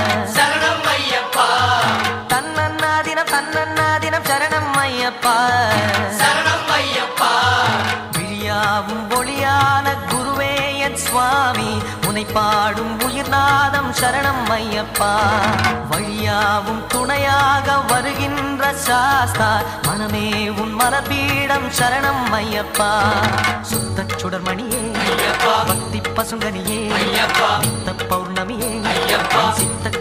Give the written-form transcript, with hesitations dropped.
சரணம் ஐயப்பா. தன்னன்னாதினம் தன்னன்னாதினம் சரணம் ஐயப்பா. சரணம் ஐயப்பா. விழியாவும் ஒளியான குருவே என் சுவாமி, உனை பாடும் உயிர்நாதம் சரணம் ஐயப்பா. வழியாவும் துணையாக வருகின்ற சாஸ்தா, மனமே உன் மலபீடம் சரணம் ஐயப்பா. சுத்த சுடர்மணியே ஐயப்பா. பக்தி பசுங்கனியே ஐயப்பா. நித்த பௌர்ணமியே ஐயப்பா. சித்த